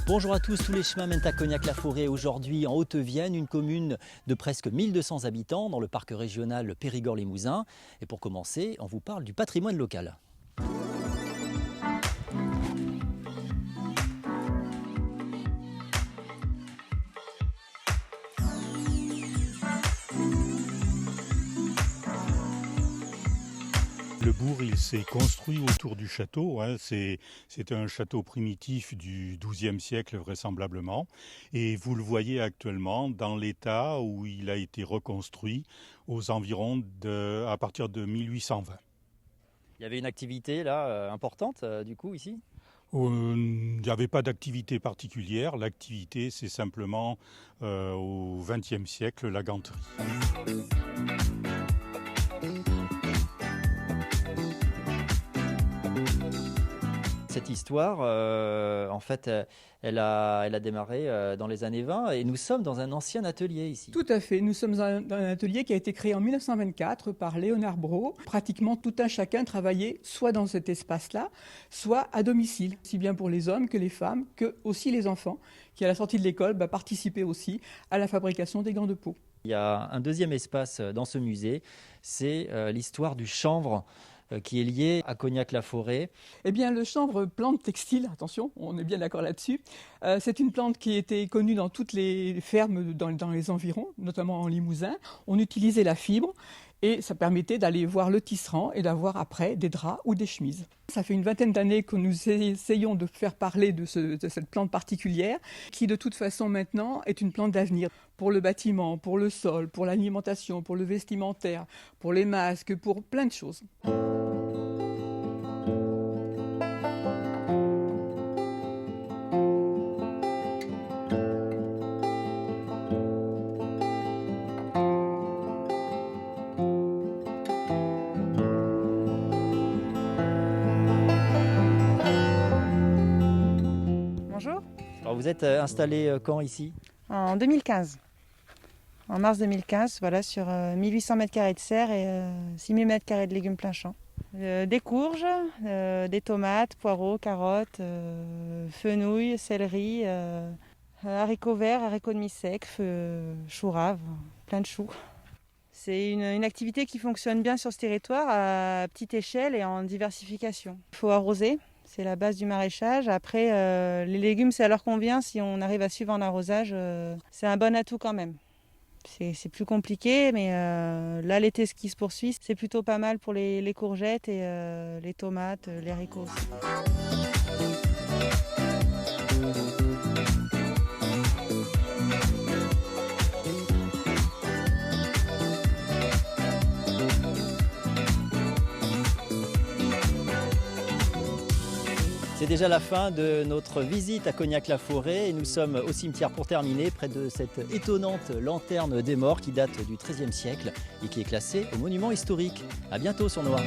Bonjour à tous les chemins mènent à Cognac-la-Forêt. Aujourd'hui en Haute-Vienne, une commune de presque 1200 habitants dans le parc régional Périgord-Limousin. Et pour commencer, on vous parle du patrimoine local. Le bourg, il s'est construit autour du château. C'est un château primitif du XIIe siècle vraisemblablement. Et vous le voyez actuellement dans l'état où il a été reconstruit aux environs à partir de 1820. Il y avait une activité là importante du coup ici ? Il n'y avait pas d'activité particulière. L'activité, c'est simplement au XXe siècle la ganterie. Cette histoire, en fait, elle a démarré dans les années 20 et nous sommes dans un ancien atelier ici. Tout à fait. Nous sommes dans un atelier qui a été créé en 1924 par Léonard Brault. Pratiquement tout un chacun travaillait soit dans cet espace-là, soit à domicile, aussi bien pour les hommes que les femmes, que aussi les enfants, qui à la sortie de l'école participaient aussi à la fabrication des gants de peau. Il y a un deuxième espace dans ce musée, c'est l'histoire du chanvre, qui est lié à Cognac-la-Forêt. Eh bien, le chanvre, plante textile, attention, on est bien d'accord là-dessus, c'est une plante qui était connue dans toutes les fermes dans les environs, notamment en Limousin. On utilisait la fibre et ça permettait d'aller voir le tisserand et d'avoir après des draps ou des chemises. Ça fait une vingtaine d'années que nous essayons de faire parler de cette plante particulière qui, de toute façon, maintenant, est une plante d'avenir pour le bâtiment, pour le sol, pour l'alimentation, pour le vestimentaire, pour les masques, pour plein de choses. Bonjour. Alors vous êtes installé quand ici ? En 2015. En mars 2015, voilà, sur 1800 m² de serre et 6000 m² de légumes plein champ. Des courges, des tomates, poireaux, carottes, fenouil, céleri, haricots verts, haricots demi-secs, choux raves, plein de choux. C'est une activité qui fonctionne bien sur ce territoire à petite échelle et en diversification. Il faut arroser. C'est la base du maraîchage. Après, les légumes, c'est à l'heure qu'on vient. Si on arrive à suivre en arrosage, c'est un bon atout quand même. C'est plus compliqué, mais là, l'été, ce qui se poursuit, c'est plutôt pas mal pour les courgettes et les tomates, les haricots aussi. C'est déjà la fin de notre visite à Cognac-la-Forêt et nous sommes au cimetière pour terminer, près de cette étonnante lanterne des morts qui date du XIIIe siècle et qui est classée au monument historique. À bientôt sur Noir.